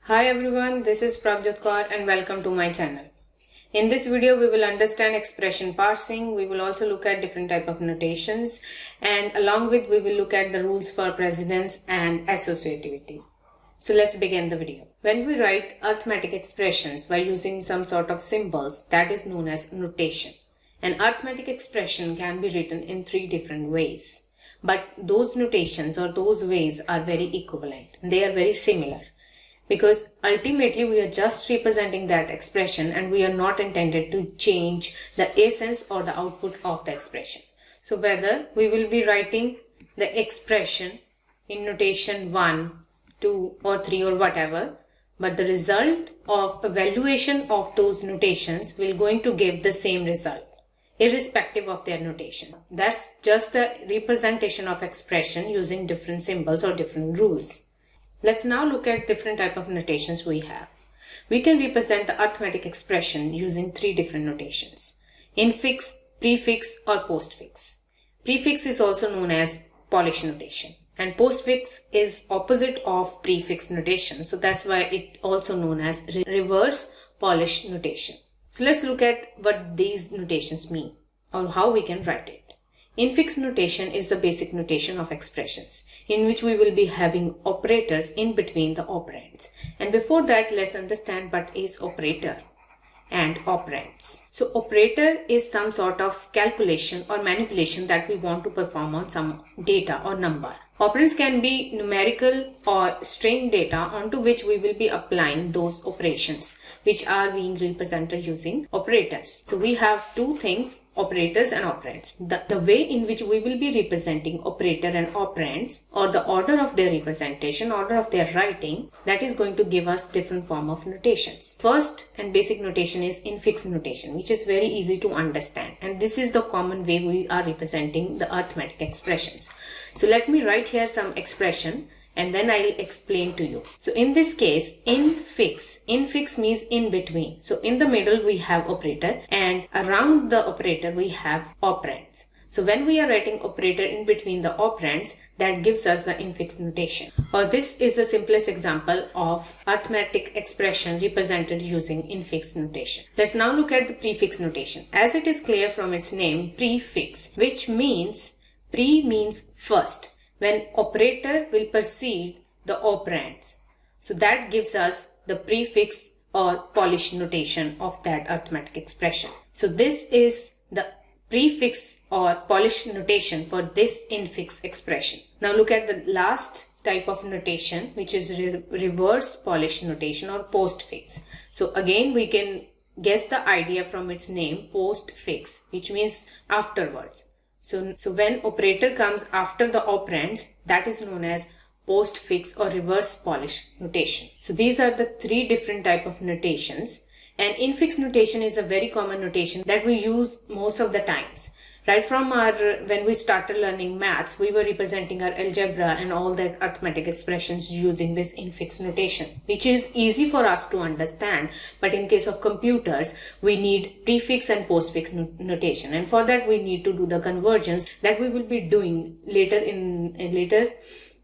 Hi everyone, this is Prabjot Kaur and welcome to my channel. In this video, we will understand expression parsing. We will also look at different type of notations, and along with we will look at the rules for precedence and associativity. So let's begin the video. When we write arithmetic expressions by using some sort of symbols, that is known as notation. An arithmetic expression can be written in three different ways, but those notations or those ways are very equivalent. They are very similar, because ultimately we are just representing that expression and we are not intended to change the essence or the output of the expression. So whether we will be writing the expression in notation 1, 2 or 3 or whatever, but the result of evaluation of those notations will going to give the same result irrespective of their notation. That's just the representation of expression using different symbols or different rules. Let's now look at different type of notations we have. We can represent the arithmetic expression using three different notations: infix, prefix or postfix. Prefix is also known as Polish notation, and postfix is opposite of prefix notation. So that's why it's also known as reverse Polish notation. So let's look at what these notations mean or how we can write it. Infix notation is the basic notation of expressions in which we will be having operators in between the operands. And before that, let's understand what is operator and operands. So operator is some sort of calculation or manipulation that we want to perform on some data or number. Operands can be numerical or string data onto which we will be applying those operations, which are being represented using operators. So we have two things: operators and operands. The way in which we will be representing operator and operands, or the order of their representation, order of their writing, that is going to give us different form of notations. First and basic notation is infix notation, which is very easy to understand, and this is the common way we are representing the arithmetic expressions. So let me write here some expression and then I'll explain to you. So in this case, infix means in between. So in the middle we have operator, and around the operator we have operands. So when we are writing operator in between the operands, that gives us the infix notation. Or this is the simplest example of arithmetic expression represented using infix notation. Let's now look at the prefix notation. As it is clear from its name, prefix, which means pre means first, when operator will precede the operands. So that gives us the prefix or Polish notation of that arithmetic expression. So this is the prefix or Polish notation for this infix expression. Now look at the last type of notation, which is reverse Polish notation or postfix. So again, we can guess the idea from its name, postfix, which means afterwards. So when operator comes after the operands, that is known as postfix or reverse Polish notation. So these are the three different type of notations, and infix notation is a very common notation that we use most of the times. Right from when we started learning maths, we were representing our algebra and all the arithmetic expressions using this infix notation, which is easy for us to understand. But in case of computers, we need prefix and postfix notation, and for that we need to do the conversions that we will be doing later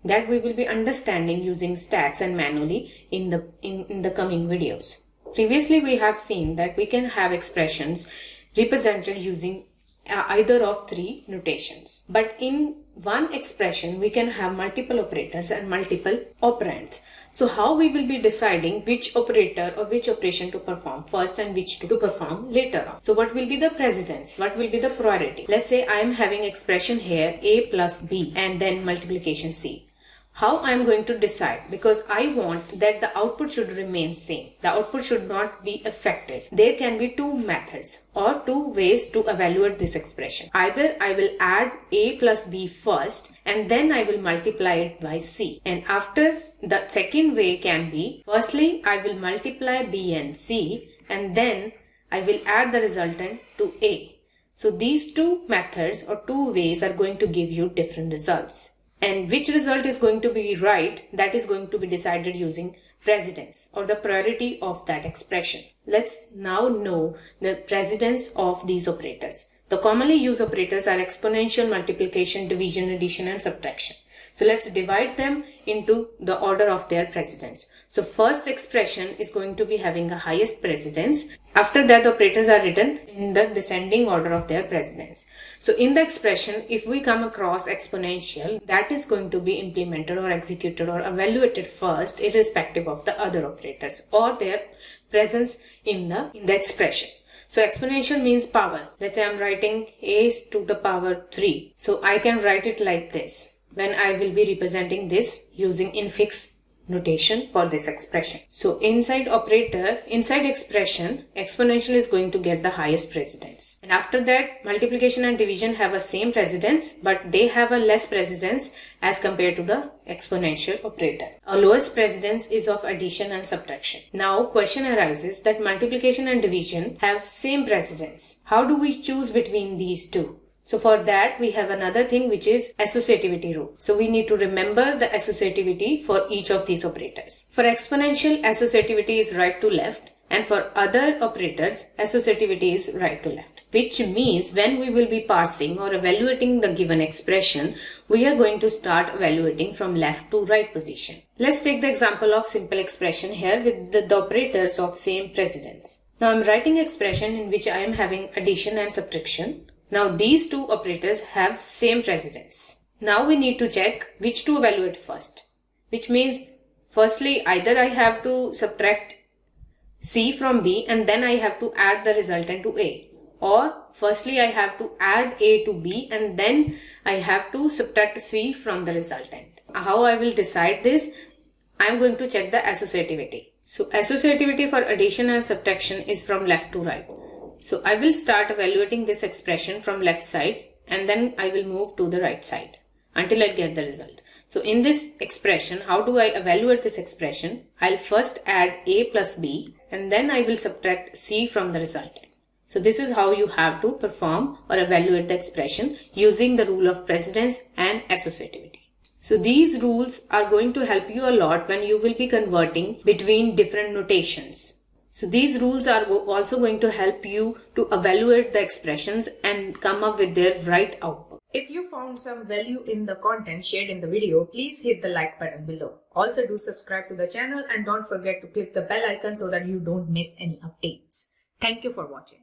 that we will be understanding using stacks and manually in the coming videos. Previously, we have seen that we can have expressions represented using either of three notations. But in one expression, we can have multiple operators and multiple operands. So how we will be deciding which operator or which operation to perform first and which to perform later on? So what will be the precedence? What will be the priority? Let's say I am having expression here a plus b and then multiplication c. How I am going to decide? Because I want that the output should remain same. The output should not be affected. There can be two methods or two ways to evaluate this expression. Either I will add a plus b first and then I will multiply it by c. And after, the second way can be, firstly I will multiply b and c and then I will add the resultant to a. So these two methods or two ways are going to give you different results. And which result is going to be right, that is going to be decided using precedence or the priority of that expression. Let's now know the precedence of these operators. The commonly used operators are exponential, multiplication, division, addition, and subtraction. So let's divide them into the order of their precedence. So first expression is going to be having the highest precedence. After that, the operators are written in the descending order of their precedence. So in the expression, if we come across exponential, that is going to be implemented or executed or evaluated first, irrespective of the other operators or their presence in the expression. So exponential means power. Let's say I'm writing a to the power 3. So I can write it like this when I will be representing this using infix notation for this expression. So inside expression, exponential is going to get the highest precedence. And after that, multiplication and division have a same precedence, but they have a less precedence as compared to the exponential operator. Our lowest precedence is of addition and subtraction. Now question arises that multiplication and division have same precedence. How do we choose between these two? So for that, we have another thing, which is associativity rule. So we need to remember the associativity for each of these operators. For exponential, associativity is right to left, and for other operators, associativity is right to left. Which means when we will be parsing or evaluating the given expression, we are going to start evaluating from left to right position. Let's take the example of simple expression here with the operators of same precedence. Now I'm writing an expression in which I am having addition and subtraction. Now these two operators have same precedence. Now we need to check which to evaluate first. Which means firstly either I have to subtract C from B and then I have to add the resultant to A. Or firstly I have to add A to B and then I have to subtract C from the resultant. How I will decide this? I am going to check the associativity. So associativity for addition and subtraction is from left to right. So I will start evaluating this expression from left side and then I will move to the right side until I get the result. So in this expression, how do I evaluate this expression? I'll first add A plus B and then I will subtract C from the resultant. So this is how you have to perform or evaluate the expression using the rule of precedence and associativity. So these rules are going to help you a lot when you will be converting between different notations. So these rules are also going to help you to evaluate the expressions and come up with their right output. If you found some value in the content shared in the video, please hit the like button below. Also do subscribe to the channel and don't forget to click the bell icon so that you don't miss any updates. Thank you for watching.